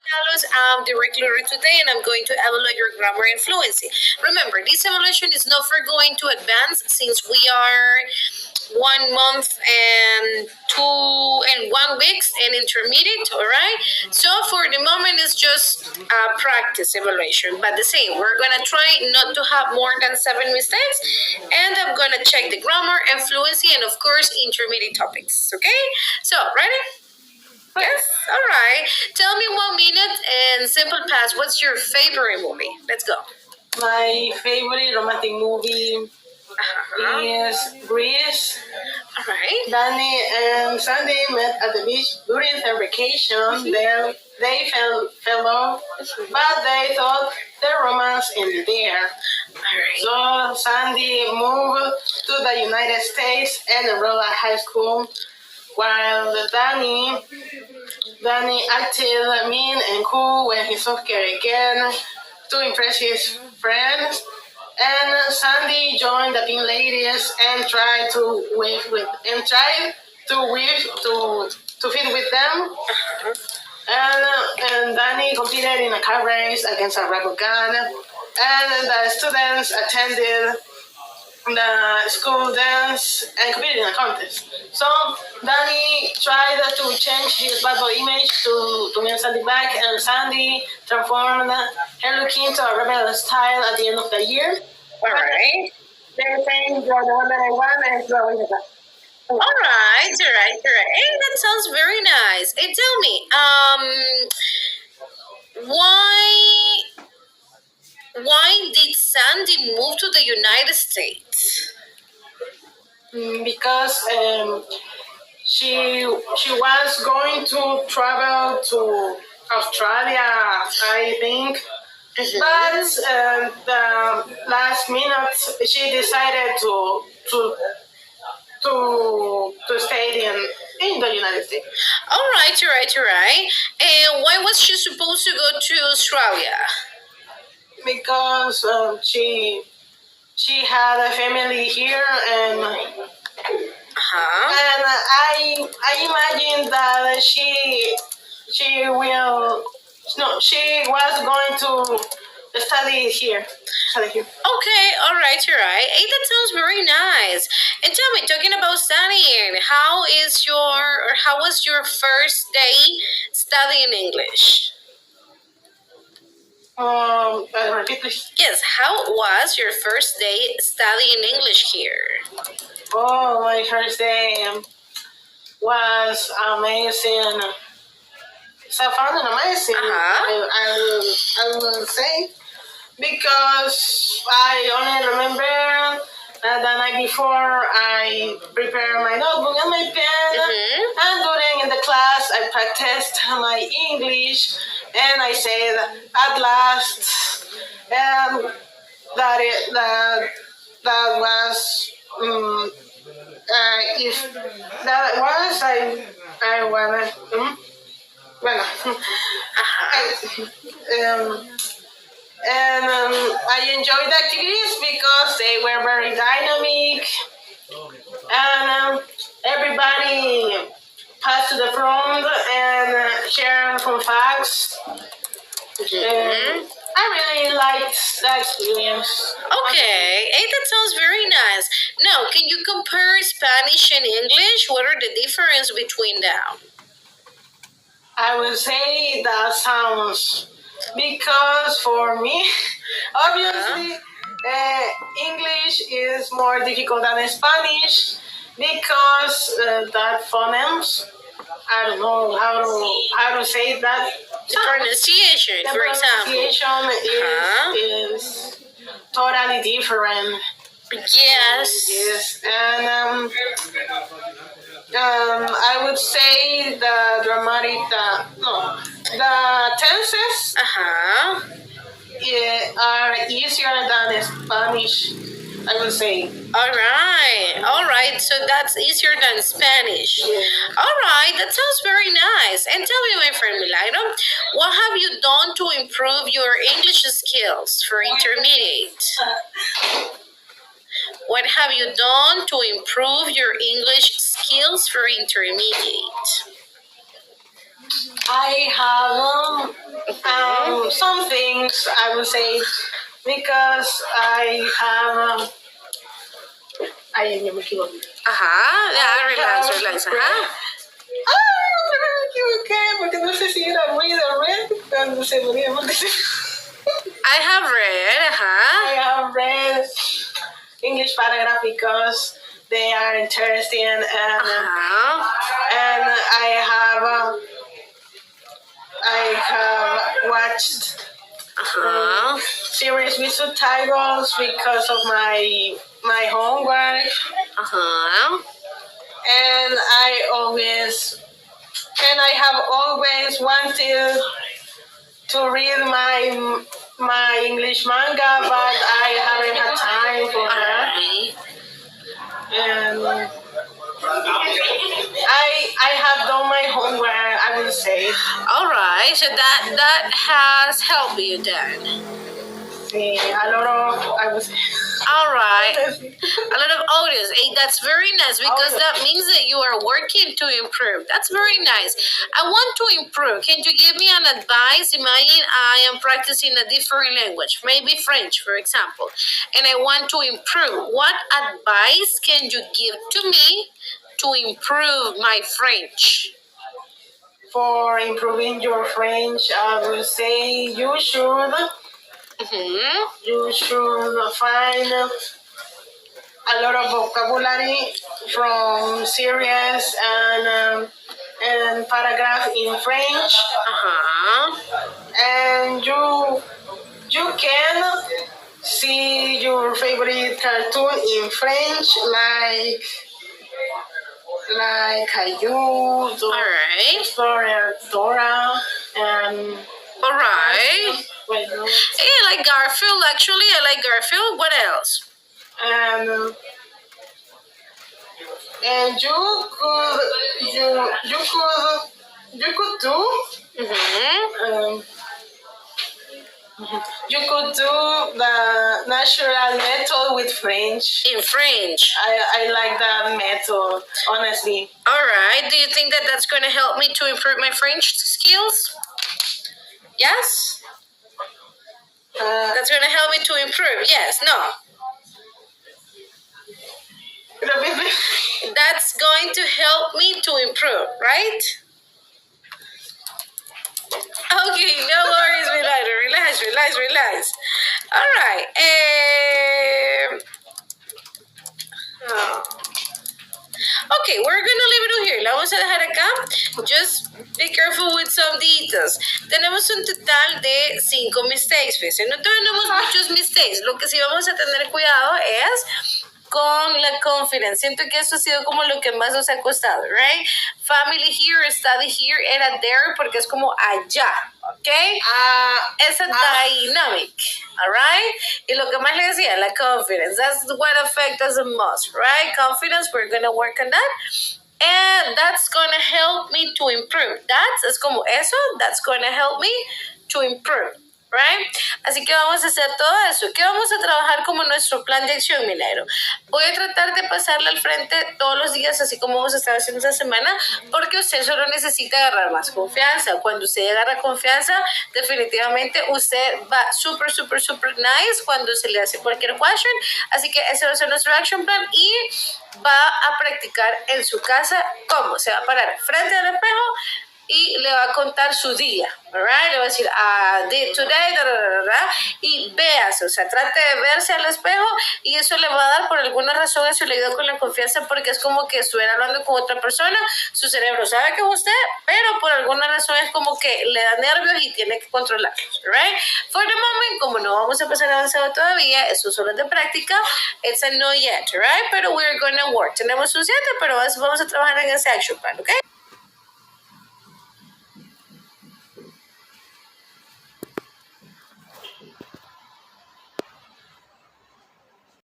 Carlos. I'm the recruiter today, and I'm going to evaluate your grammar and fluency. Remember, this evaluation is not for going to advance since we are 1 month and 2 and 1 weeks and intermediate. All right. So for the moment, it's just a practice evaluation. But the same, we're gonna try not to have more than 7 mistakes, and I'm gonna check the grammar and fluency, and of course, intermediate topics. Okay. So ready? Yes. All right. Tell me 1 minute and simple past. What's your favorite movie? Let's go. My favorite romantic movie is Grease. All right. Danny and Sandy met at the beach during their vacation. Then they fell off, but they thought their romance ended there. So Sandy moved to the United States and enrolled at high school, while Danny acted mean and cool when he saw her again to impress his friends. And Sandy joined the Pink Ladies and tried to fit with them. And Danny competed in a car race against a rubber gun. And the students attended the school dance and competed in a contest. So Danny tried to change his bad boy image to win Sandy back, and Sandy transformed her look into a rebel style at the end of the year. All right. They were saying you're the one that I want and you're winning that. All right. Hey, that sounds very nice. Hey, tell me, why did Sandy move to the United States? Because she was going to travel to Australia, I think. But the last minute, she decided to stay in the United States. All right. And why was she supposed to go to Australia? Because she had a family here, and I imagine that she was going to study here. Okay, all right. Hey, that sounds very nice. And tell me, talking about studying, how was your first day studying English? Repeat, please. Yes, how was your first day studying English here? Oh, my first day was amazing. So I found it amazing. I will say, because I only remember the night before I prepared my notebook and my pen, and during in the class I practiced my English, and I said at last, that was if that was I wanna. Bueno, and I enjoyed the activities because they were very dynamic, and everybody passed to the front and shared fun facts. I really liked that experience. Okay, hey, that sounds very nice. Now, can you compare Spanish and English? What are the difference between them? I would say that sounds, because for me, obviously, English is more difficult than Spanish because that phonemes. I don't know how to say that. The pronunciation, for example. Pronunciation is totally different. Yes. And I would say the tenses are easier than Spanish, I would say. All right. So that's easier than Spanish. Yeah. All right, that sounds very nice. And tell me, my friend Milagro, what have you done to improve your English skills for intermediate? What have you done to improve your English skills for intermediate? I have some things I would say because I have. Ay, yo me equivoqué. Ajá, ya, relax, relax, ajá. Ah, me equivoqué porque no sé si era read o read cuando se moría. I have read, I ajá. have read English paragraph because they are interesting and Ajá. I have watched Ajá. series with subtitles because of my homework, Ajá. and I have always wanted to read my English manga, but I haven't had time for that. Alright. And I have done my homework, I would say. Alright, so that has helped you then. Sí, a lot of, I would say. Alright. A lot of audios. Hey, that's very nice because that means that you are working to improve. That's very nice. I want to improve. Can you give me an advice? Imagine I am practicing a different language, maybe French, for example, and I want to improve. What advice can you give to me to improve my French? For improving your French, I would say you should find a lot of vocabulary from series and paragraph in French, and you can see your favorite cartoon in French, like Caillou, Dora, and Alright. wait, no, Hey, I like Garfield. Actually, I like Garfield. What else? and you could do um, you could do the natural method with French. In French. I like that method, honestly. Alright. Do you think that that's going to help me to improve my French skills? Yes? That's going to help me to improve. Yes, no. That's going to help me to improve, right? Okay, no worries, relax. All right. Oh. Okay, we're gonna leave it here. La vamos a dejar acá. Just be careful with some details. Tenemos un total de 5 mistakes. Fíjense, no tenemos muchos mistakes. Lo que sí vamos a tener cuidado es con la confidence. Siento que eso ha sido como lo que más nos ha costado, right? Family here, study here, era there porque es como allá, ¿ok? Esa dynamic, all right? Y lo que más le decía, la confidence. That's what affects us the most, right? Confidence, we're going to work on that. And that's going to help me to improve. Es como eso, that's going to help me to improve. Right? Así que vamos a hacer todo eso. ¿Qué vamos a trabajar como nuestro plan de acción, Milagro? Voy a tratar de pasarle al frente todos los días, así como hemos estado haciendo esta semana, porque usted solo necesita agarrar más confianza. Cuando usted agarra confianza, definitivamente usted va súper nice cuando se le hace cualquier question. Así que ese va a ser nuestro action plan y va a practicar en su casa cómo se va a parar frente al espejo y le va a contar su día, right? Le va a decir, did today, y véase, o sea, trate de verse al espejo y eso le va a dar, por alguna razón, eso le ayuda con la confianza porque es como que estuviera hablando con otra persona, su cerebro sabe que es usted, pero por alguna razón es como que le da nervios y tiene que controlarlos, right? For the moment, como no vamos a pasar avanzado todavía, eso solo es de práctica, it's a no yet, right? Pero we're gonna work. Tenemos un 7, pero vamos a trabajar en ese action plan, ¿ok?